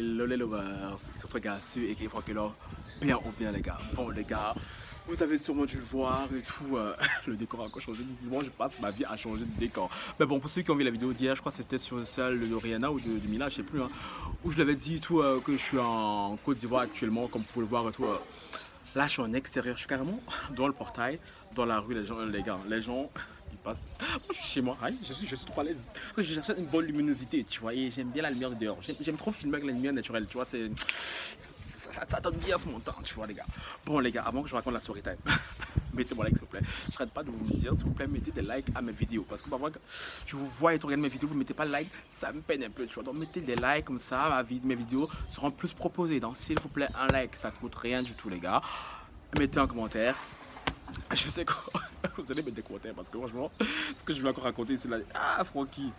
Hello les lovers, c'est votre gars Su et qui est là, bien ou bien les gars. Bon les gars, vous avez sûrement dû le voir et tout, le décor a encore changé. Moi je passe ma vie à changer de décor. Mais bon, pour ceux qui ont vu la vidéo d'hier, je crois que c'était sur celle de Rihanna ou de Mila, je sais plus, hein, où je l'avais dit et tout, que je suis en Côte d'Ivoire actuellement, comme vous pouvez le voir et tout. Là je suis en extérieur, je suis carrément dans le portail, dans la rue, les gens ils passent. Moi je suis chez moi, hein, je suis trop à l'aise. Parce que je cherche une bonne luminosité, tu vois, et j'aime bien la lumière de dehors. J'aime trop filmer avec la lumière naturelle, tu vois, ça donne bien ce montant, tu vois les gars. Bon les gars, avant que je raconte la story time, mettez-moi like s'il vous plaît. Je n'arrête pas de vous le dire, s'il vous plaît, mettez des likes à mes vidéos. Parce que parfois, je vous vois et tu regardes mes vidéos, vous ne mettez pas de like, ça me peine un peu, tu vois. Donc mettez des likes comme ça, mes vidéos seront plus proposées. Donc s'il vous plaît, un like, ça coûte rien du tout les gars. Mettez un commentaire. Je sais que vous allez mettre des commentaires parce que franchement, ce que je vais encore raconter, c'est là. Ah, Francky!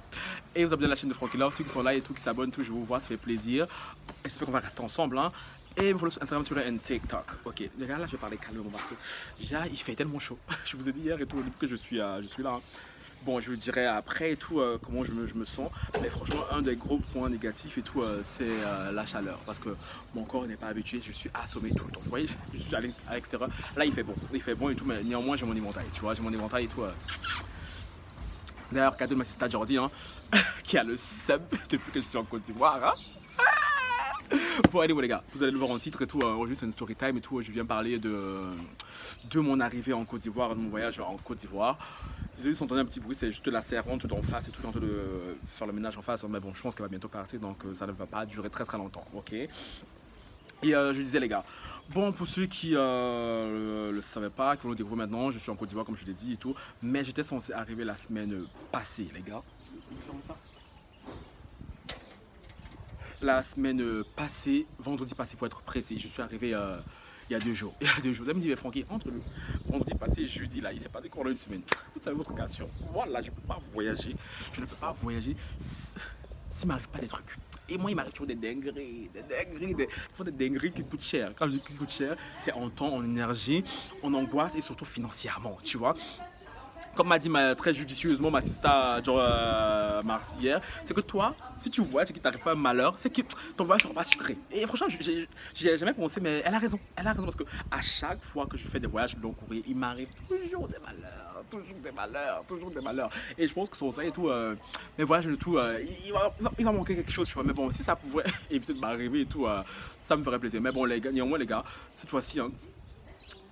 Et vous abonnez à la chaîne de Francky là, ceux qui sont là et tout, qui s'abonnent, tout, je vous vois, ça fait plaisir. J'espère qu'on va rester ensemble. Hein. Et vous follow sur Instagram, Twitter et TikTok. Ok, les gars, là, je vais parler calmement parce que déjà, il fait tellement chaud. Je vous ai dit hier et tout, depuis que je suis là. Hein. Bon, je vous dirai après et tout comment je me sens. Mais franchement, un des gros points négatifs et tout, c'est la chaleur. Parce que mon corps n'est pas habitué, je suis assommé tout le temps. Vous voyez, je suis allé à l'extérieur. Là, il fait bon et tout, mais néanmoins, j'ai mon éventail. Tu vois, j'ai mon éventail et tout. D'ailleurs, cadeau de ma sister Jordi, hein, qui a le sub depuis que je suis en Côte d'Ivoire. Hein. Bon allez les gars, vous allez le voir en titre et tout, aujourd'hui c'est une story time et tout, je viens parler de mon arrivée en Côte d'Ivoire, de mon voyage en Côte d'Ivoire. Désolé si vous entendez un petit bruit, c'est juste la servante d'en face et tout, en train de faire le ménage en face, mais bon je pense qu'elle va bientôt partir donc ça ne va pas durer très longtemps, ok. Et je disais les gars, bon pour ceux qui le savaient pas, qui vont le découvrir maintenant, je suis en Côte d'Ivoire comme je l'ai dit et tout, mais j'étais censé arriver la semaine passée les gars. La semaine passée, vendredi passé pour être précis, je suis arrivé il y a 2 jours. Il y a 2 jours. Elle me dit, mais Francky, entre le vendredi passé et jeudi, là, il s'est passé quoi une semaine. Vous savez votre cas sur moi, là, je ne peux pas voyager. Je ne peux pas voyager s'il ne m'arrive pas des trucs. Et moi, il m'arrive toujours des dingueries, des dingueries qui coûtent cher. Quand je dis qui coûtent cher, c'est en temps, en énergie, en angoisse et surtout financièrement, tu vois. Comme m'a dit très judicieusement ma sister Mars hier, c'est que toi, si tu voyages et qu'il t'arrive pas un malheur, c'est que ton voyage ne sera pas sucré. Et franchement, j'ai jamais pensé, mais elle a raison parce que à chaque fois que je fais des voyages long courrier, il m'arrive toujours des malheurs. Et je pense que sur ça et tout, mes voyages et tout, il va manquer quelque chose, tu vois. Mais bon, si ça pouvait éviter de m'arriver et tout, ça me ferait plaisir. Mais bon, les gars, néanmoins les gars, cette fois-ci, hein,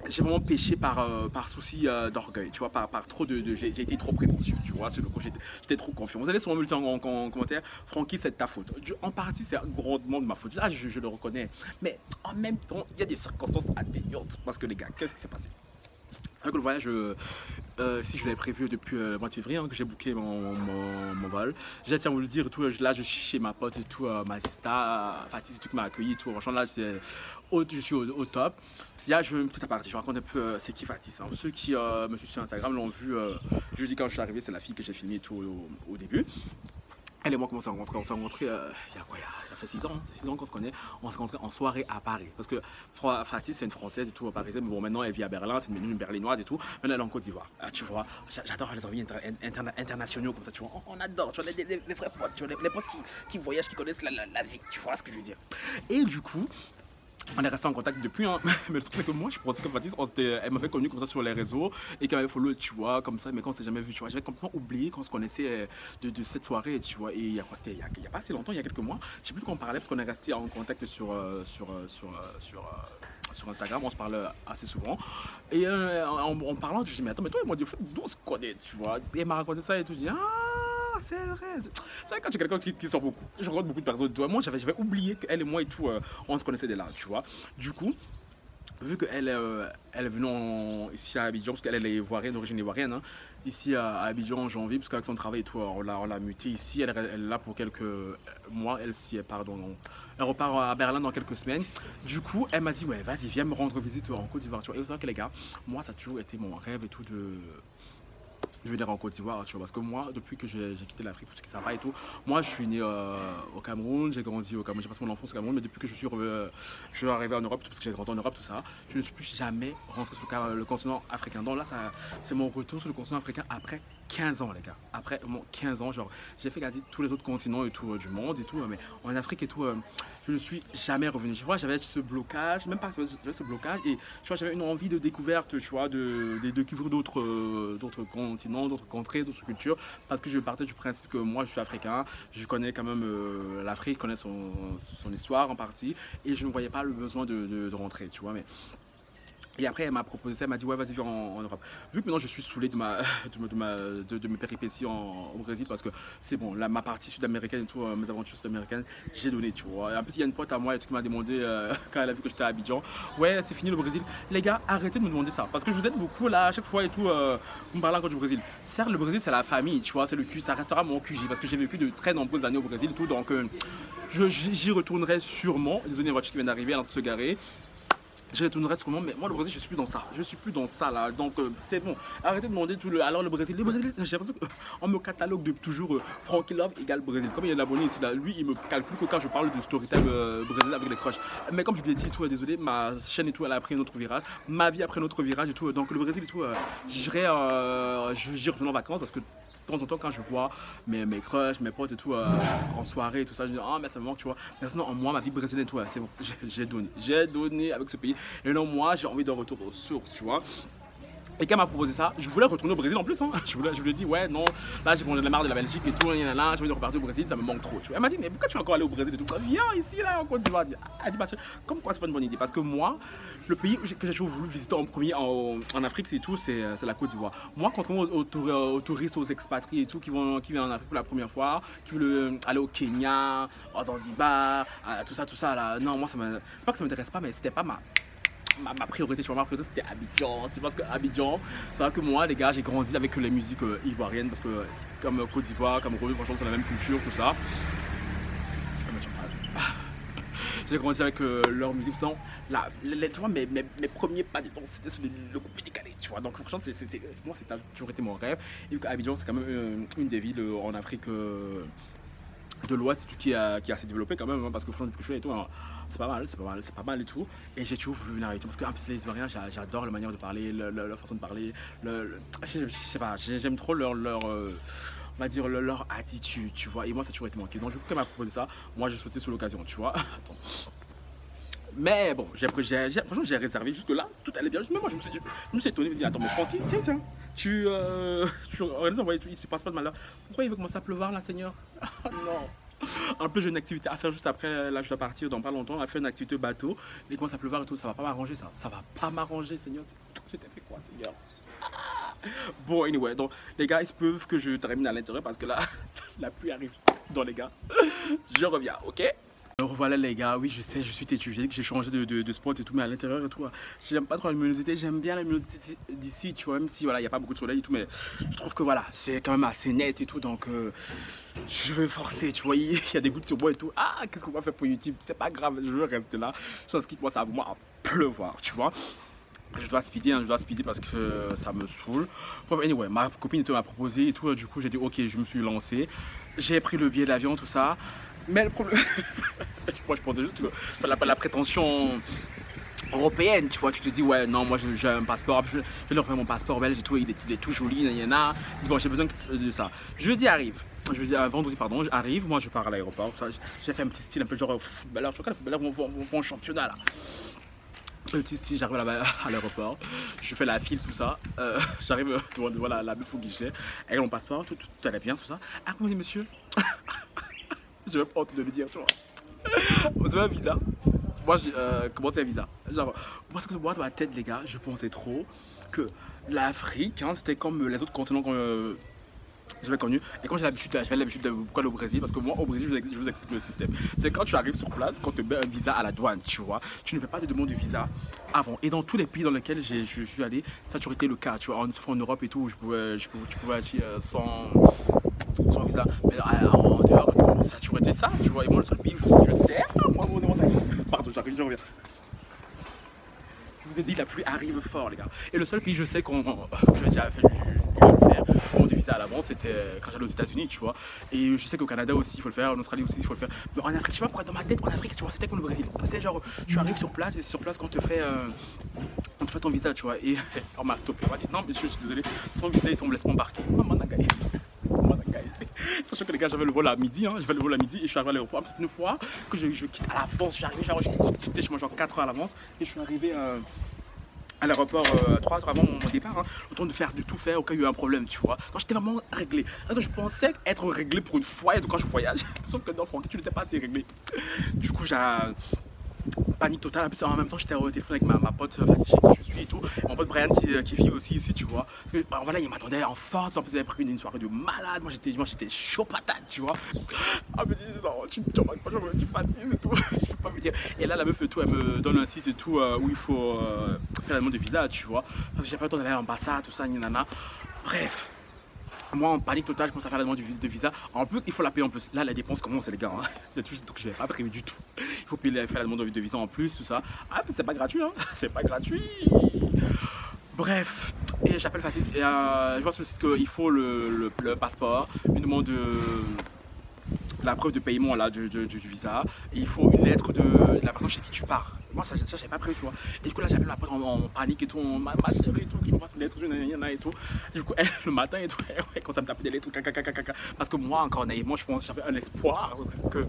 j'ai vraiment péché par souci d'orgueil, tu vois, par trop j'ai été trop prétentieux, tu vois, sur le coup j'étais trop confiant. Vous allez sûrement me le dire en commentaire, Francky c'est de ta faute. En partie c'est grandement de ma faute, là je le reconnais, mais en même temps il y a des circonstances atténuantes, parce que les gars, qu'est-ce qui s'est passé? Avec le voyage, si je l'avais prévu depuis le mois de février, hein, que j'ai booké mon vol. J'ai tiens à vous le dire et tout, là je suis chez ma pote et tout, ma sista, Fatih c'est tout qui m'a accueilli et tout, franchement là je suis au top. Il y a une petite aparté, je raconte un peu c'est qui Fatih. Hein. Ceux qui me suivent sur Instagram l'ont vu, je dis quand je suis arrivé, c'est la fille que j'ai filmée tout au début. Elle et moi, comment on s'est rencontrés? On s'est rencontrés il y a quoi? Il a fait 6 ans, hein, 6 ans qu'on se connaît. On s'est rencontrés en soirée à Paris. Parce que Fatih, c'est une Française et tout, parisienne. Mais bon, maintenant, elle vit à Berlin, c'est une berlinoise et tout. Maintenant, elle est en Côte d'Ivoire. Ah, tu vois, j'adore les envies internationaux comme ça, tu vois. On adore, tu vois, les vrais potes, tu vois, les potes qui voyagent, qui connaissent la vie, tu vois ce que je veux dire. Et du coup, on est resté en contact depuis, hein. Mais le truc c'est que moi je pensais que Fatih, elle m'avait connu comme ça sur les réseaux et qu'elle m'avait follow, tu vois, comme ça, mais quand on s'est jamais vu, tu vois, j'avais complètement oublié qu'on se connaissait de cette soirée, tu vois, et il y a quoi, c'était il y a pas assez longtemps, il y a quelques mois, je sais plus de quoi on parlait parce qu'on est resté en contact sur Instagram, on se parle assez souvent. Et en parlant, je dis, mais attends, mais toi, moi, d'où on se connaît, tu vois, et elle m'a raconté ça et tout, je dis, ah, c'est vrai quand j'ai quelqu'un qui sort beaucoup. Je rencontre beaucoup de personnes. Toi, moi, j'avais oublié qu'elle et moi et tout, on se connaissait de là, tu vois. Du coup, vu qu'elle elle est venue ici à Abidjan, parce qu'elle est ivoirienne, d'origine ivoirienne, hein, ici à Abidjan en janvier, parce qu'avec son travail et tout, on l'a mutée ici. Elle est là pour quelques mois. Elle repart à Berlin dans quelques semaines. Du coup, elle m'a dit, ouais, vas-y, viens me rendre visite en Côte d'Ivoire. Et vous savez que les gars, moi, ça a toujours été mon rêve et tout de venir en Côte d'Ivoire, tu vois, parce que moi, depuis que j'ai quitté l'Afrique, pour ce qui ça va et tout, moi, je suis né au Cameroun, j'ai grandi au Cameroun, j'ai passé mon enfance au Cameroun, mais depuis que je suis arrivé en Europe, parce que j'ai grandi en Europe, tout ça, je ne suis plus jamais rentré sur le continent africain. Donc là, c'est mon retour sur le continent africain après 15 ans, les gars. Après 15 ans, genre, j'ai fait quasi tous les autres continents et tout du monde et tout, mais en Afrique et tout, je ne suis jamais revenu. Tu vois, j'avais ce blocage, même pas j'avais ce blocage, et tu vois, j'avais une envie de découverte, tu vois, de découvrir d'autres continents, d'autres contrées, d'autres cultures, parce que je partais du principe que moi, je suis africain, je connais quand même l'Afrique, je connais son histoire en partie, et je ne voyais pas le besoin de rentrer, tu vois, mais. Et après, elle m'a proposé ça, elle m'a dit ouais, vas-y, viens en Europe. Vu que maintenant je suis saoulé de mes péripéties au Brésil, parce que c'est bon, ma partie sud-américaine et tout, mes aventures sud-américaines, j'ai donné, tu vois. Et en plus, il y a une pote à moi qui m'a demandé, quand elle a vu que j'étais à Abidjan, ouais, c'est fini le Brésil. Les gars, arrêtez de me demander ça, parce que je vous aide beaucoup là, à chaque fois et tout, vous me parlez encore du Brésil. Certes, le Brésil, c'est la famille, tu vois, c'est le cul, ça restera mon QG, parce que j'ai vécu de très nombreuses années au Brésil et tout, donc j'y retournerai sûrement. Désolé, une voiture qui vient d'arriver, elle est en train de se garer. Je retournerai sûrement, mais moi le Brésil je suis plus dans ça, je suis plus dans ça là, donc c'est bon, arrêtez de demander tout alors le Brésil, j'ai l'impression qu'on me catalogue de toujours Frankie Love égale Brésil, comme il y a un abonné ici là, lui il me calcule que quand je parle de Storytime Brésil avec les crushs, mais comme je lui ai dit tout, désolé, ma chaîne et tout elle a pris un autre virage, ma vie a pris un autre virage et tout, donc le Brésil et tout, j'y retourne en vacances parce que de temps en temps quand je vois mes crushs, mes potes et tout en soirée et tout ça, je dis ah mais ça me manque, tu vois, mais sinon en moi ma vie brésilienne et tout, c'est bon, j'ai donné avec ce pays, et non moi j'ai envie de retourner aux sources, tu vois. Et quand elle m'a proposé ça, je voulais retourner au Brésil en plus, hein. Je lui ai dit ouais non, là j'ai mangé de la marre de la Belgique et tout, j'ai envie de repartir au Brésil, ça me manque trop, tu vois. Elle m'a dit mais pourquoi tu es encore allé au Brésil et tout, viens ici là en Côte d'Ivoire. Elle dit bah, comme quoi c'est pas une bonne idée, parce que moi le pays que j'ai toujours voulu visiter en premier en Afrique c'est tout, c'est la Côte d'Ivoire. Moi contrairement aux touristes, aux expatriés et tout qui viennent en Afrique pour la première fois, qui veulent aller au Kenya, au Zanzibar, tout ça là, non moi c'est pas que ça m'intéresse pas, mais c'était pas ma priorité, tu vois, ma priorité c'était Abidjan. C'est parce que Abidjan, c'est vrai que moi les gars j'ai grandi avec les musiques ivoiriennes, parce que comme Côte d'Ivoire, Cameroun, franchement c'est la même culture, tout ça. Mais tu passes. J'ai grandi avec leur musique, tu vois, mes premiers pas de danse c'était sur le coupé décalé, tu vois, donc franchement moi c'était toujours été mon rêve. Et vu qu'Abidjan c'est quand même une des villes en Afrique de l'Ouest qui est assez développé quand même, hein, parce que franchement depuis que je suis et tout, hein, c'est pas mal et tout, et j'ai toujours voulu venir à tout, parce que en plus les Ivoiriens j'adore leur manière de parler, leur façon de parler, je sais pas, j'aime trop leur on va dire leur attitude, tu vois, et moi ça a toujours été manqué, donc du coup quand elle m'a proposé ça, moi j'ai sauté sur l'occasion, tu vois. Attends. Mais bon, franchement j'ai réservé jusque là, tout allait bien, même moi je me suis étonné, je me dis attends mais Francky, tiens, tu organises un voyage, il se passe pas de malheur, pourquoi il veut commencer à pleuvoir là Seigneur? Non. En plus j'ai une activité à faire juste après, là je dois partir dans pas longtemps, à faire une activité bateau, il commence à pleuvoir et tout, ça va pas m'arranger ça va pas m'arranger Seigneur, je t'ai fait quoi Seigneur? Bon anyway, donc les gars il se peut que je termine à l'intérieur parce que là la pluie arrive dans les gars, je reviens, ok? Alors voilà les gars, oui je sais, je suis têtu, j'ai dit que j'ai changé de spot et tout, mais à l'intérieur et tout, j'aime pas trop la luminosité, j'aime bien la luminosité d'ici, tu vois, même si voilà, il n'y a pas beaucoup de soleil et tout, mais je trouve que voilà, c'est quand même assez net et tout, donc je vais forcer, tu vois, il y a des gouttes sur moi et tout, qu'est-ce qu'on va faire pour YouTube, c'est pas grave, je veux rester là, chose qui moi ça va moi à pleuvoir, tu vois. Je dois speeder parce que ça me saoule. Bon, anyway, ma copine m'a proposé et tout, du coup j'ai dit ok, je me suis lancé, j'ai pris le billet d'avion, tout ça. Mais le problème, moi je pensais juste que la prétention européenne, tu vois, tu te dis ouais non moi j'ai un passeport, je vais leur faire mon passeport belge et tout, il est tout joli, il y en a, je dis bon j'ai besoin de ça. Jeudi arrive, vendredi pardon, j'arrive, moi je pars à l'aéroport, j'ai fait un petit style un peu genre footballeur, je crois que les footballeurs vont en championnat là. Petit style, j'arrive là-bas à l'aéroport, je fais la file, tout ça, j'arrive devant la meuf au guichet, avec mon passeport, tout allait bien, tout ça. Ah comment dit monsieur? Je vais pas honte de le dire, tu vois. Vous avez un visa? Moi, comment c'est un visa? Genre, parce que moi, dans ma tête, les gars, je pensais trop que l'Afrique, hein, c'était comme les autres continents que j'avais connus. Et comme j'avais l'habitude de pourquoi au Brésil, parce que moi, au Brésil, je vous explique le système. C'est quand tu arrives sur place, quand tu mets un visa à la douane, tu vois, tu ne fais pas de demande de visa avant. Et dans tous les pays dans lesquels je suis allé, ça a toujours été le cas, tu vois, en Europe et tout, où tu pouvais agir sans visa, mais en dehors ça a toujours été ça, tu vois, et moi le seul pays où je sais, moi mon montagne, pardon j'arrive, je reviens, je vous ai dit la pluie arrive fort les gars, et le seul pays je sais qu'on, je vais déjà faire du visa à l'avance, c'était quand j'allais aux États-Unis, tu vois. Et je sais qu'au Canada aussi, il faut le faire, en Australie aussi, il faut le faire. Mais en Afrique, je sais pas pourquoi dans ma tête, en Afrique, tu vois, c'était comme le Brésil. C'était genre, tu arrives sur place et c'est sur place qu'on te fait. On te fait ton visa, tu vois. Et on m'a stoppé. On m'a dit non, monsieur, je suis désolé, son visa, il me laisse pas embarquer. Sachant que les gars, j'avais le vol à midi, hein, j'avais le vol à midi et je suis arrivé à l'aéroport. Une fois que je quitte à l'avance, je suis arrivé, j'étais chez moi genre 4 heures à l'avance et je suis arrivé à l'aéroport 3 heures avant mon départ, hein, le temps de tout faire au cas où il y a eu un problème, tu vois. Donc j'étais vraiment réglé. Donc, je pensais être réglé pour une fois et donc quand je voyage, sauf que non, Francky, tu n'étais pas assez réglé. Du coup, j'ai panique totale. En même temps, j'étais au téléphone avec ma pote, enfin, chez qui je suis et tout. Mon pote Brian qui vit aussi ici, tu vois. Parce que voilà, il m'attendait en force. En plus, il avait pris une soirée de malade. Moi, j'étais chaud patate, tu vois. Ah, me dit non, tu remarques pas, tu fatigues et tout. Je peux pas me dire. Et là, la meuf et tout, elle me donne un site et tout où il faut faire la demande de visa, tu vois. Parce que j'ai pas le temps d'aller à l'ambassade, tout ça, nana. Bref. Moi en panique totale, je commence à faire la demande de visa. En plus, il faut la payer en plus. Là, la dépense commence, les gars. Hein. Donc, je n'avais pas prévu du tout. Il faut payer, faire la demande de visa en plus, tout ça. Ah, mais c'est pas gratuit, hein. C'est pas gratuit. Bref, et j'appelle Facis. Et je vois sur le site qu'il faut le passeport, une demande de. La preuve de paiement là, du visa, et il faut une lettre de la personne chez qui tu pars. Moi, ça j'avais pas prévu, tu vois. Et du coup, là, j'appelle la pote en panique et tout, ma chérie et tout, je me fasse une lettre, et tout. Du coup, elle, le matin et tout, elle commence à me taper des lettres, parce que moi, encore naïvement, je pense que j'avais un espoir que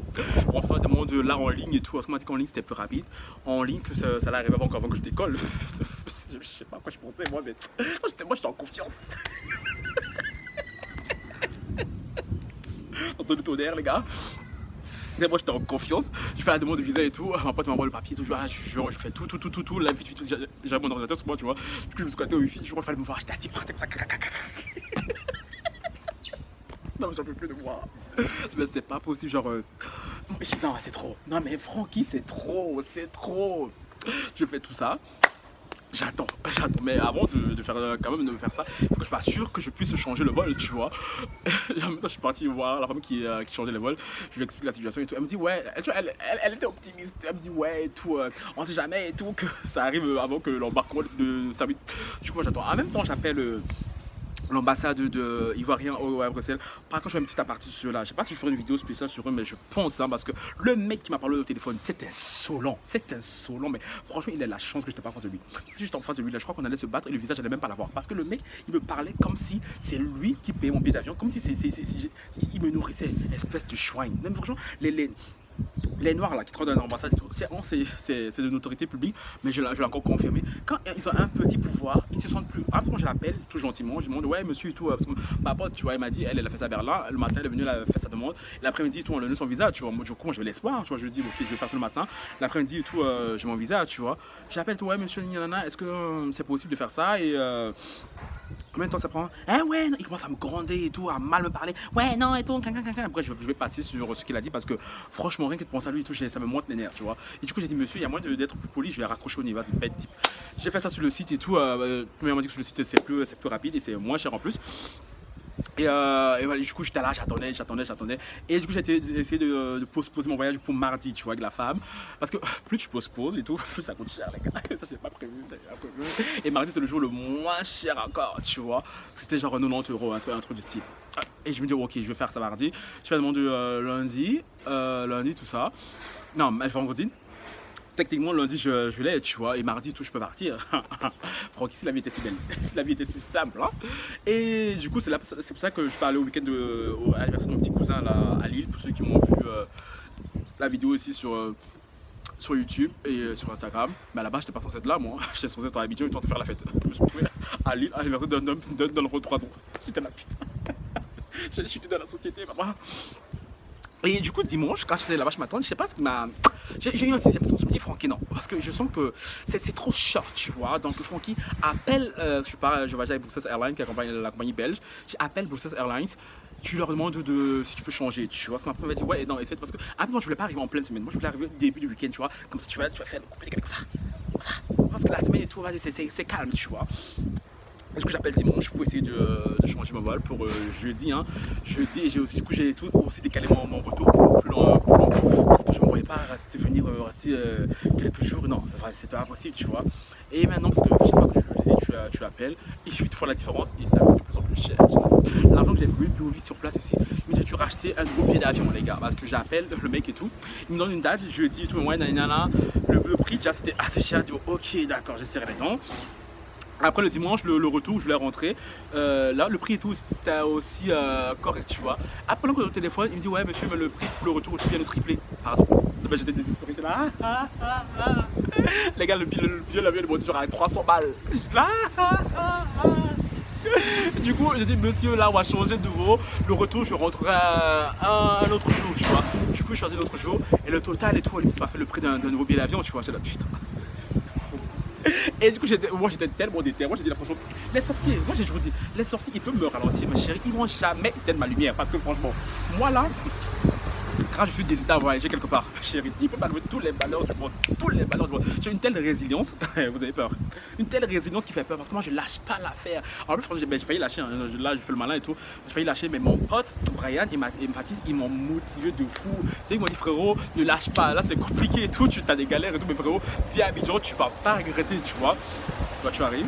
on faisait des demandes là en ligne et tout. Parce qu'on m'a dit qu'en ligne c'était plus rapide, en ligne que ça allait arriver avant que je décolle. Je sais pas à quoi je pensais, moi, mais moi, j'étais en confiance. Entre le tonnerre, les gars. Et moi j'étais en confiance, je fais la demande de visa et tout, ma pote m'envoie le papier, tout, je fais tout, là vite, j'avais mon ordinateur sur moi, tu vois. Du coup je me suis connecté au wifi, je crois qu'il fallait me voir, j'étais assis par terre comme ça. Non mais j'en peux plus de moi. Mais c'est pas possible, genre non c'est trop. Non mais Francky c'est trop. Je fais tout ça. J'attends, mais avant de faire quand même de faire ça, il faut que je m'assure que je puisse changer le vol, tu vois. Et en même temps, je suis parti voir la femme qui changeait le vol, je lui explique la situation et tout. Elle me dit ouais, elle était optimiste, elle me dit ouais et tout, on sait jamais et tout que ça arrive avant que l'embarquement de ça. Du coup, moi j'attends. En même temps, j'appelle l'ambassade de Ivoirien à Bruxelles. Par contre, je fais une petite aparté sur ceux-là. Je sais pas si je ferai une vidéo spéciale sur eux, mais je pense, hein, parce que le mec qui m'a parlé au téléphone, c'est insolent. Mais franchement, il a la chance que je n'étais pas en face de lui. Si j'étais en face de lui, là, je crois qu'on allait se battre et le visage, j'allais même pas l'avoir. Parce que le mec, il me parlait comme si c'est lui qui payait mon billet d'avion, comme si il me nourrissait, espèce de schwein. Même franchement, les noirs là qui travaillent dans l'ambassade et tout, c'est de l'autorité publique, mais je l'ai encore confirmé. Quand ils ont un petit pouvoir, ils se sentent plus. Après, je l'appelle tout gentiment, je lui demande ouais monsieur et tout, parce que ma pote, tu vois, elle m'a dit, elle a fait ça à Berlin, le matin elle est venue, elle a fait sa demande, l'après-midi tout, on lui donne son visa, tu vois. Moi, du coup, moi j'avais l'espoir, tu vois, je lui dis ok, je vais faire ça le matin, l'après-midi et tout, j'ai mon visa, tu vois. J'appelle tout, ouais monsieur, est-ce que c'est possible de faire ça et combien de temps ça prend? Ah ouais, non. Il commence à me gronder et tout, à mal me parler. Ouais, non, et tout, Après, je vais passer sur ce qu'il a dit parce que franchement, rien que de penser à lui et tout, ça me monte les nerfs, tu vois. Et du coup, j'ai dit, monsieur, il y a moyen d'être plus poli, je vais raccrocher au nez, vas-y, bête type. J'ai fait ça sur le site et tout. On m'a dit que sur le site, c'est plus rapide et c'est moins cher en plus. Et voilà, du coup j'étais là, j'attendais. Et du coup j'ai essayé de postposer mon voyage pour mardi, tu vois, avec la femme. Parce que plus tu postposes et tout, plus ça coûte cher, les gars. Ça j'ai pas prévu, Et mardi c'est le jour le moins cher encore, tu vois. C'était genre 90 €, un truc du style. Et je me dis ok, je vais faire ça mardi. Je vais demander lundi, tout ça. Non, vendredi. Techniquement, lundi, je l'ai, tu vois, et mardi, tout, je peux partir. Francky, si la vie était si belle, si la vie était si simple. Hein. Et du coup, c'est pour ça que je peux aller au week-end à l'anniversaire de mon petit cousin là, à Lille, pour ceux qui m'ont vu la vidéo aussi sur YouTube et sur Instagram. Mais à la base, j'étais pas censé être là, moi. J'étais censé être à Abidjan, le temps de faire la fête. Je me suis retrouvé à Lille, à l'anniversaire d'un enfant de 3 ans. J'étais la pute. J'ai chuté dans la société, maman. Et du coup, dimanche, quand j'étais là-bas, je m'attends, je sais pas ce qui m'a. J'ai eu un sixième sens. Je me dis, Francky, non. Parce que je sens que c'est trop short, tu vois. Donc, Francky appelle. Je voyage avec Bruxelles Airlines, qui est la compagnie belge. J'appelle Bruxelles Airlines. Tu leur demandes si tu peux changer, tu vois. Parce que ma m'a dit, ouais, non, essaie. Parce que, moi, je voulais pas arriver en pleine semaine. Moi, je voulais arriver au début du week-end, tu vois. Comme ça, tu vas faire le couple comme ça. Parce que la semaine et tout, vas-y, c'est calme, tu vois. Est-ce que j'appelle dimanche pour essayer de changer mon vol pour jeudi, hein. Jeudi, et j'ai aussi, du coup, j'ai aussi décalé mon retour pour plus longtemps parce que je ne me voyais pas rester, rester quelques jours. Non, enfin, c'était pas possible, tu vois. Et maintenant, parce que chaque fois que je dis, tu appelles, il fait toujours la différence et ça coûte de plus en plus cher. L'argent que j'ai pris plus vite sur place ici, il me dit, tu racheter un nouveau billet d'avion, les gars, parce que j'appelle le mec et tout. Il me donne une date, jeudi et tout, ouais, nanana. Le prix, déjà, c'était assez cher. Je dis, ok, d'accord, j'ai serré les dents. Après le dimanche, le retour, je voulais rentrer. Là, le prix et tout, c'était aussi correct, tu vois. Après, pendant que au téléphone, il me dit, ouais, monsieur, mais le prix pour le retour, tu viens de tripler. Pardon. Ben, j'étais désespéré. J'étais là, les gars, le billet l'avion est monté genre à 300 balles. J'étais là, Du coup, j'ai dit, monsieur, là, on va changer de nouveau. Le retour, je rentrerai un autre jour, tu vois. Du coup, je choisis un autre jour. Et le total et tout, il m'a fait le prix d'un nouveau billet d'avion, tu vois. J'étais là, putain. Et du coup, moi j'étais tellement déter. Moi j'ai dit la franchement, les sorciers, moi j'ai toujours dit, les sorciers ils peuvent me ralentir, ma chérie, ils vont jamais éteindre ma lumière. Parce que franchement, moi là, quand je suis décidé à voyager quelque part, chérie, ils peuvent m'enlever tous les malheurs du monde. Tous les malheurs du monde. J'ai une telle résilience, vous avez peur. Une telle résilience qui fait peur parce que moi je lâche pas l'affaire. En plus, j'ai failli lâcher, hein. Là je fais le malin et tout. J'ai failli lâcher, mais mon pote, Brian et Mathis, ils m'ont motivé de fou. C'est ils m'ont dit, frérot, ne lâche pas. Là c'est compliqué et tout, tu as des galères et tout, mais frérot, viens à Abidjan, tu vas pas regretter, tu vois. Toi, tu arrives.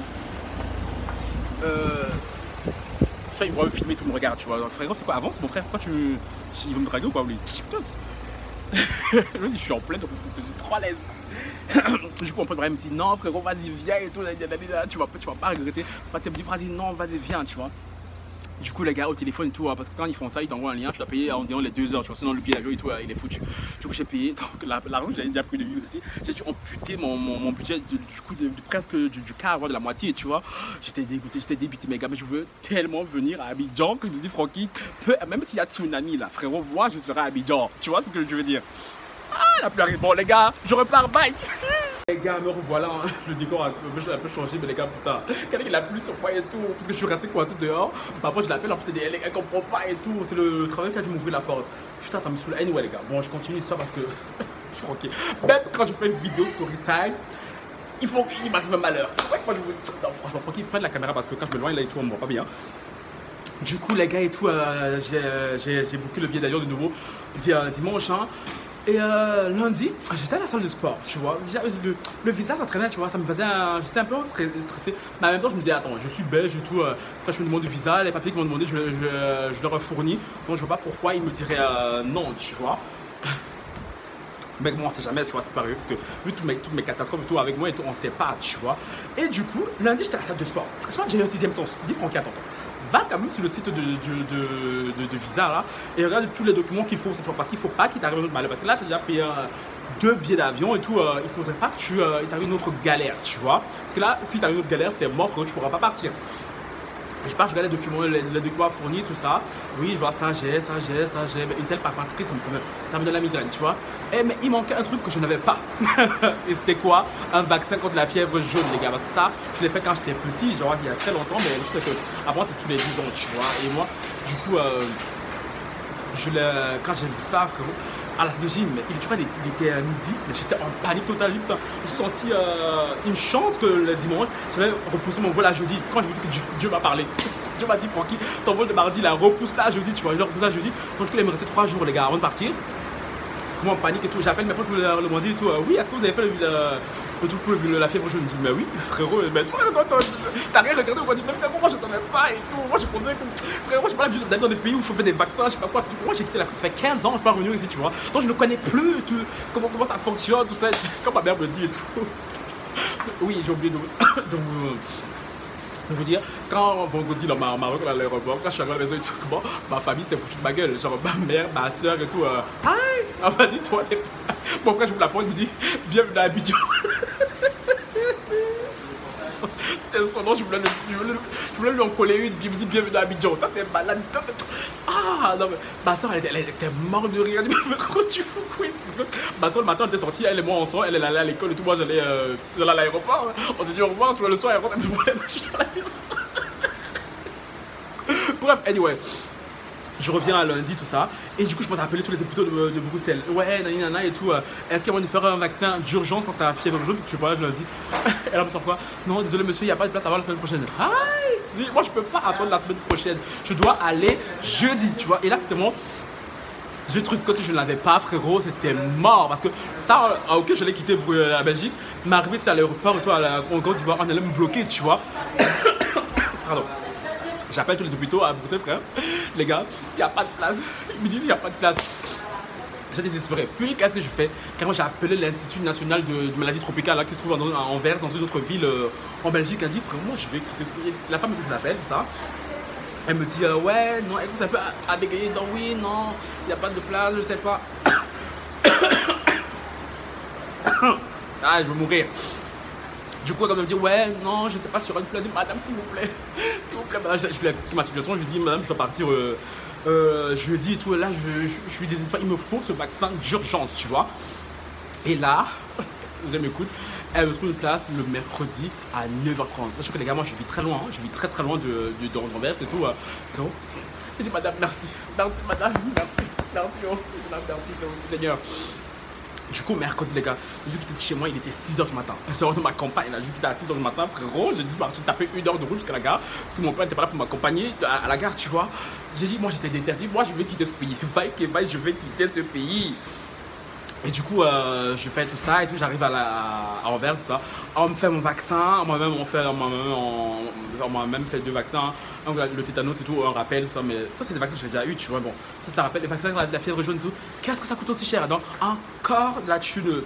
Ils vont me filmer, tout me regarde, tu vois. Frérot, c'est quoi? Avance, mon frère, pourquoi tu. Ils vont me draguer ou quoi, lui? Vas-y, je suis en pleine, donc je te dis trop à l'aise. Du coup, mon pote Brian me dit, non, frérot, vas-y, viens et tout, tu vas pas regretter. Enfin, me dit, vas-y, non, vas-y, viens, tu vois. Du coup, les gars, au téléphone et tout, parce que quand ils font ça, ils t'envoient un lien, tu dois payer environ les 2 heures, tu vois, sinon le billet d'avion et tout, il est foutu. Du coup, j'ai payé, donc l'argent que j'avais déjà pris de vue aussi, j'ai dû amputer mon budget du coup, presque du quart, voire de la moitié, tu vois. J'étais dégoûté, j'étais débité, mes gars, mais je veux tellement venir à Abidjan que je me dis, Francky, même s'il y a tsunami là, frérot, moi je serai à Abidjan, tu vois ce que je veux dire. Ah, la pluie arrive, bon, les gars, je repars, bye. Les gars, me revoilà, hein. Le décor a un peu changé, mais les gars, putain, quelqu'un il a plu sur moi et tout, parce que je suis resté coincé dehors. Ma pote, je l'appelle, en plus, les gars, comprend pas et tout. C'est le travail qui a dû m'ouvrir la porte. Putain, ça me saoule. Anyway, les gars, bon, je continue l'histoire parce que je suis tranquille. Même quand je fais une vidéo story time, il m'arrive un malheur. Ouais, moi, je vous dis, non, franchement, tranquille, faites la caméra parce que quand je me loin, là et tout, on me voit pas bien. Du coup, les gars et tout, j'ai booké le billet d'ailleurs de nouveau dimanche, hein. Et lundi, j'étais à la salle de sport, tu vois. Le visa, ça traînait, tu vois. Ça me faisait j'étais un peu stressé. Mais en même temps, je me disais, attends, je suis belge et tout. Quand je me demande de visa, les papiers qu'ils m'ont demandé, je leur ai fourni. Donc, je vois pas pourquoi ils me diraient non, tu vois. Mais bon, on sait jamais, tu vois, c'est pas arrivé. Parce que vu toutes mes catastrophes et tout avec moi et tout, on sait pas, tu vois. Et du coup, lundi, j'étais à la salle de sport. Je crois que j'ai eu un 6e sens. Dis, Francky, attends. Va quand même sur le site de visa là et regarde tous les documents qu'il faut cette fois parce qu'il ne faut pas qu'il t'arrive un autre malheur parce que là tu as déjà payé 2 billets d'avion et tout, il faudrait pas que tu t'arrives une autre galère, tu vois, parce que là si tu as une autre galère c'est mort frérot, tu pourras pas partir. Je pars, je regarde les documents fournis, tout ça. Oui, je vois ça, j'ai, mais une telle papasserie, ça me donne la migraine, tu vois. Mais il manquait un truc que je n'avais pas. Et c'était quoi? Un vaccin contre la fièvre jaune, les gars. Parce que ça, je l'ai fait quand j'étais petit, genre il y a très longtemps, mais je sais que avant c'est tous les 10 ans, tu vois. Et moi, du coup, quand j'ai vu ça, frérot, à la salle de gym, je crois qu'il était à midi, mais j'étais en panique totale. Putain, je me suis senti une chance que le dimanche, j'avais repoussé mon vol à jeudi. Quand je me dis que Dieu m'a parlé, Dieu m'a dit, Francky, ton vol de mardi, là, repousse là à jeudi, tu vois, je repousse à jeudi. Donc, il me restait 3 jours, les gars, avant de partir. Moi, en panique et tout, j'appelle mes potes pour leur demander et tout. Oui, est-ce que vous avez fait le truc pour la fièvre jaune? Je me dis, mais oui, frérot, mais toi, t'as rien regardé ou quoi? Je me dis, mais frérot, moi je savais pas et tout. Moi je pensais que, frérot, j'ai pas l'habitude d'aller dans des pays où il faut faire des vaccins, je sais pas quoi. Moi j'ai quitté l'Afrique, ça fait 15 ans, je suis pas revenu ici, tu vois. Donc je ne connais plus comment ça fonctionne, tout ça. Comme ma mère me dit et tout. Oui, j'ai oublié de vous dire, quand vendredi, là, ma Maroc, à l'aéroport, quand je suis arrivé à la maison et tout, bon, ma famille s'est foutue de ma gueule. Genre, ma mère, ma soeur et tout. Hi! Elle m'a dit, toi, t'es pas. Mon frère, je vous la porte, il me dit, bienvenue à Abidjan. C'était son nom, je voulais lui en coller une. Il me dit, bienvenue à Abidjan. Toi, t'es malade. Ah, non, mais ma soeur, elle était morte de rire. Elle dit, mais pourquoi tu fous quoi? Parce que ma soeur, le matin, elle était sortie, elle et moi ensemble. Elle allait à l'école et tout. Moi, j'allais à l'aéroport. On s'est dit au revoir, tu vois, le soir, elle rentre, elle me voulait dans la maison. Bref, anyway. Je reviens à lundi, tout ça. Et du coup, je pense appeler tous les hôpitaux de Bruxelles. Ouais, nana et tout. Est-ce qu'il y a moyen de faire un vaccin d'urgence quand tu as la fièvre jaune? Tu parles lundi. Et là, me sort quoi? Non, désolé, monsieur, il n'y a pas de place avant la semaine prochaine. Aïe! Moi, je peux pas attendre la semaine prochaine. Je dois aller jeudi, tu vois. Et là, c'était mon. Ce truc, que si je ne l'avais pas, frérot, c'était mort. Parce que ça, ok, je l'ai quitté pour la Belgique. Mais arrivé, c'est à l'aéroport et tout, en Côte d'Ivoire, on allait me bloquer, tu vois. Pardon. J'appelle tous les hôpitaux à Bruxelles, frère. Les gars, il n'y a pas de place. Ils me disent qu'il n'y a pas de place. J'ai désespéré. Puis, qu'est-ce que je fais? Carrément, j'ai appelé l'Institut national de maladies tropicales là, qui se trouve en Anvers, dans une autre ville en Belgique. Elle dit, vraiment, je vais quitter ce pays. La femme que je l'appelle, tout ça. Elle me dit, ouais, non, écoute, ça peut à bégayer. Non, oui, non, il n'y a pas de place, je sais pas. Ah, je vais mourir. Du coup, elle me dit, ouais, non, je sais pas si j'aurai une place. Madame, s'il vous plaît, s'il vous plaît. Bah, je lui ai expliqué ma situation. Je lui ai dit, madame, je dois partir jeudi et tout. Et là, je suis désespéré. Il me faut ce vaccin d'urgence, tu vois. Et là, je m'écoute. Elle me trouve une place le mercredi à 9h30. Je sais que les gars, moi, je vis très loin. Hein. Je vis très très loin d'Anvers et tout. Je dis, madame, merci. Merci, madame, merci. Merci, oh, merci, Seigneur. Du coup, mercredi, les gars, j'ai quitté de chez moi, il était 6h du matin. Je suis de ma campagne, là, j'ai quitté à 6h du matin, frérot. J'ai dû taper 1 heure de route jusqu'à la gare. Parce que mon père n'était pas là pour m'accompagner à la gare, tu vois. J'ai dit, moi, j'étais déterminé. Moi, je vais quitter ce pays. Vaille que vaille, je vais quitter ce pays. Et du coup, je fais tout ça et tout, j'arrive à Anvers, tout ça. On me fait mon vaccin, moi-même on m'a même fait 2 vaccins, le tétanos et tout, un rappel, tout ça, mais ça c'est des vaccins que j'ai déjà eu, tu vois, bon, ça c'est un rappel, les vaccins de la fièvre jaune et tout, qu'est-ce que ça coûte aussi cher? Donc, encore de la thune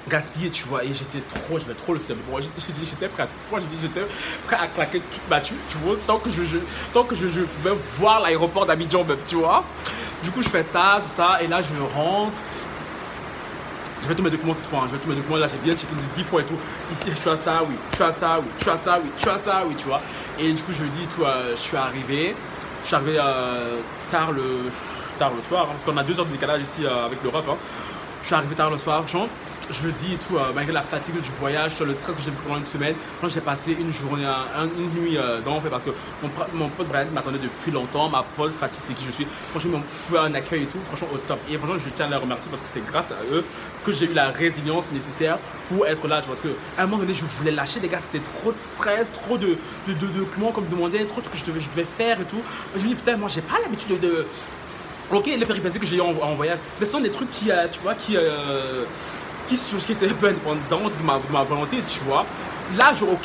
gaspillée, tu vois, et j'avais trop le seum. Bon, j'étais prêt à claquer toute ma thune, tu vois, tant que je pouvais voir l'aéroport d'Abidjan même, tu vois. Du coup, je fais ça, tout ça, et là je rentre. Je vais tous mes documents cette fois, hein. Je vais tous mes documents, là j'ai bien checké 10 fois et tout. Ici, tu as ça, oui, tu as ça, oui, tu as ça, oui, tu as ça, oui, tu vois. Et du coup, je dis tout, je suis arrivé tard le soir, hein, parce qu'on a 2 heures de décalage ici avec l'Europe. Hein. Je suis arrivé tard le soir, franchement, je le dis et tout, malgré la fatigue du voyage, sur le stress que j'ai vécu pendant une semaine, j'ai passé une journée, une nuit d'enfer parce que mon pote Brian m'attendait depuis longtemps, ma pote Fatih, c'est qui je suis. Franchement, ils m'ont fait un accueil et tout, franchement au top. Et franchement, je tiens à les remercier parce que c'est grâce à eux que j'ai eu la résilience nécessaire pour être là. Parce qu'à un moment donné, je voulais lâcher, les gars, c'était trop de stress, trop de documents comme demander, trop de trucs que je devais faire et tout. Je me dis, putain, moi, j'ai pas l'habitude de. Ok, les péripéties que j'ai eu en voyage, mais ce sont des trucs qui, tu vois, qui étaient un peu indépendants de ma volonté, tu vois. Là, j'aurais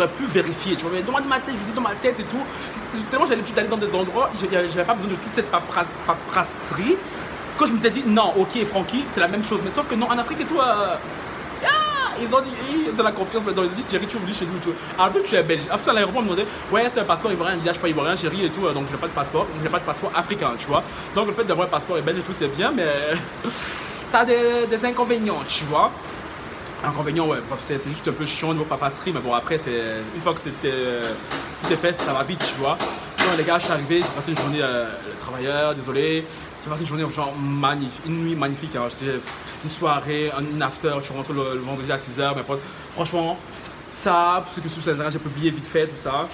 pu vérifier, tu vois. Mais dans ma tête, je dis dans ma tête et tout, tellement j'avais l'habitude d'aller dans des endroits, j'avais pas besoin de toute cette paperasserie, que je m'étais dit, non, ok, Francky, c'est la même chose. Mais sauf que non, en Afrique et tout, ils ont dit, ils ont la confiance, mais dans les dit, chérie, tu es venu chez nous et tout. Après, tu es belge. Après, à l'aéroport, on me demandait, ouais, tu as un passeport ivoirien. Je dis, je suis pas ivoirien, chérie et tout, donc je n'ai pas de passeport. Je n'ai pas de passeport africain, tu vois. Donc, le fait d'avoir un passeport belge et tout, c'est bien, mais ça a des inconvénients, tu vois. Inconvénients, ouais, c'est juste un peu chiant niveau papasserie, mais bon, après, une fois que tout est fait, ça va vite, tu vois. Donc, les gars, je suis arrivé, j'ai passé une journée travailleur, désolé. J'ai passé une journée genre magnifique, une nuit magnifique, hein. Une soirée, une after, je suis rentré le vendredi à 6h, mes potes. Franchement, ça, pour ceux qui sont sur Instagram, j'ai publié vite fait tout ça.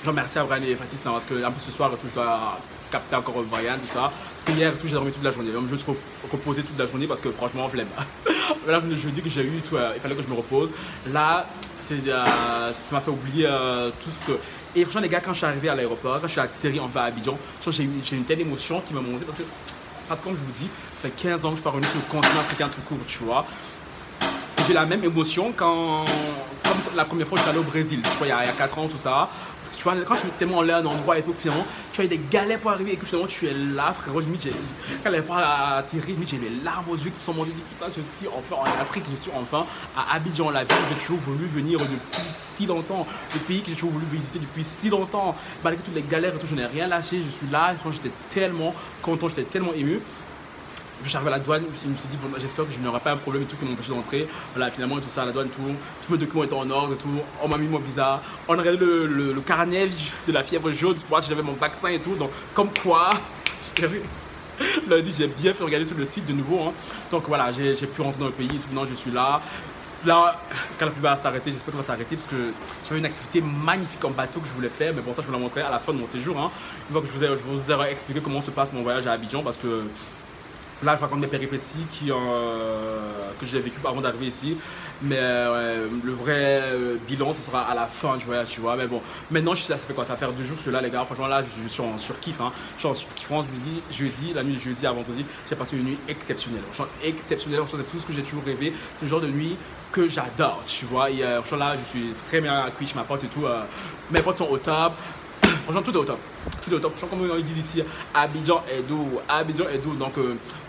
Je remercie à Brian et Fatih, hein, parce que un peu ce soir, tout, je dois capter encore Brian, tout ça. Parce que hier, tout, j'ai dormi toute la journée. Je me suis reposé toute la journée parce que franchement, flemme. Là, le jeudi que j'ai eu, tout, il fallait que je me repose. Là, ça m'a fait oublier tout ce que. Et franchement, les gars, quand je suis arrivé à l'aéroport, quand je suis atterri enfin à Abidjan, j'ai eu une telle émotion qui m'a monté parce que, comme je vous dis, ça fait 15 ans que je suis pas revenu sur le continent africain tout court, tu vois. J'ai la même émotion comme la première fois que je suis allé au Brésil, tu vois, il y a 4 ans, tout ça. Parce que tu vois, quand tu es tellement là, un endroit et tout, finalement, tu as eu des galères pour arriver et que finalement tu es là, frérot. Quand l'aéroport a atterri, j'ai les larmes aux yeux qui sont montées. Je dis, putain, je suis enfin en Afrique, je suis enfin à Abidjan, la ville où j'ai toujours voulu venir depuis si longtemps. Le pays que j'ai toujours voulu visiter depuis si longtemps. Malgré toutes les galères et tout, je n'ai rien lâché, je suis là. J'étais tellement content, j'étais tellement ému. Puis je suis arrivé à la douane, je me suis dit, bon, j'espère que je n'aurai pas un problème et tout qui m'empêche d'entrer. Voilà, finalement, et tout ça, à la douane, tout, tous mes documents étaient en ordre et tout. On m'a mis mon visa. On a regardé le carnet de la fièvre jaune pour voir si j'avais mon vaccin et tout. Donc, comme quoi, lundi, j'ai bien fait regarder sur le site de nouveau. Hein. Donc voilà, j'ai pu rentrer dans le pays et tout. Maintenant, je suis là. Là, quand la pluie va s'arrêter, j'espère qu'elle va s'arrêter parce que j'avais une activité magnifique en bateau que je voulais faire. Mais bon, ça, je vous la montrerai à la fin de mon séjour. Hein. Une fois que je vous aurai expliqué comment se passe mon voyage à Abidjan parce que là, je raconte mes péripéties que j'ai vécu avant d'arriver ici. Mais le vrai bilan, ce sera à la fin du voyage, tu vois. Mais bon, maintenant, ça fait quoi? Ça va faire 2 jours que je suis là, les gars. Franchement, là, je suis en surkiff. Hein. Je suis en surkiffant. Je me dis, jeudi, la nuit de jeudi à vendredi, j'ai passé une nuit exceptionnelle. Franchement, exceptionnelle. Franchement, c'est tout ce que j'ai toujours rêvé. C'est le genre de nuit que j'adore, tu vois. Et franchement, là, je suis très bien accueilli chez ma pote et tout. Mes potes sont au top. Franchement, tout est au top. Tout est au top. Franchement, comme ils disent ici, Abidjan est doux. Abidjan est doux. Donc,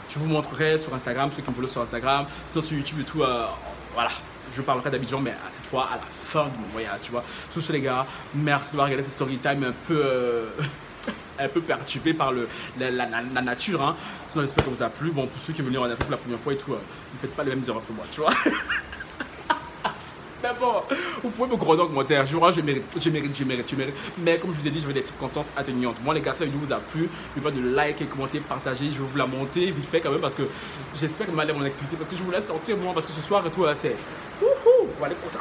je vous montrerai sur Instagram, ceux qui me follow sur Instagram, sinon sur YouTube et tout. Voilà, je parlerai d'Abidjan, mais cette fois à la fin de mon voyage, tu vois. Sur ce, les gars, merci d'avoir regardé cette story time un peu, un peu perturbée par la nature. Hein. Sinon, j'espère que ça vous a plu. Bon, pour ceux qui veulent venir en Afrique pour la première fois et tout, ne faites pas les mêmes erreurs que moi, tu vois. Mais bon, vous pouvez me gronder en commentaire. Je mérite. Mais comme je vous ai dit, j'avais des circonstances atténuantes. Moi, les gars, si la vidéo vous a plu, n'oubliez pas de liker, commenter, partager. Je vais vous la monter vite fait quand même parce que j'espère que m'aller à mon activité. Parce que je voulais sortir moi parce que ce soir et tout, c'est wouhou, on va aller comme ça.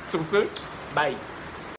Sur ce, bye.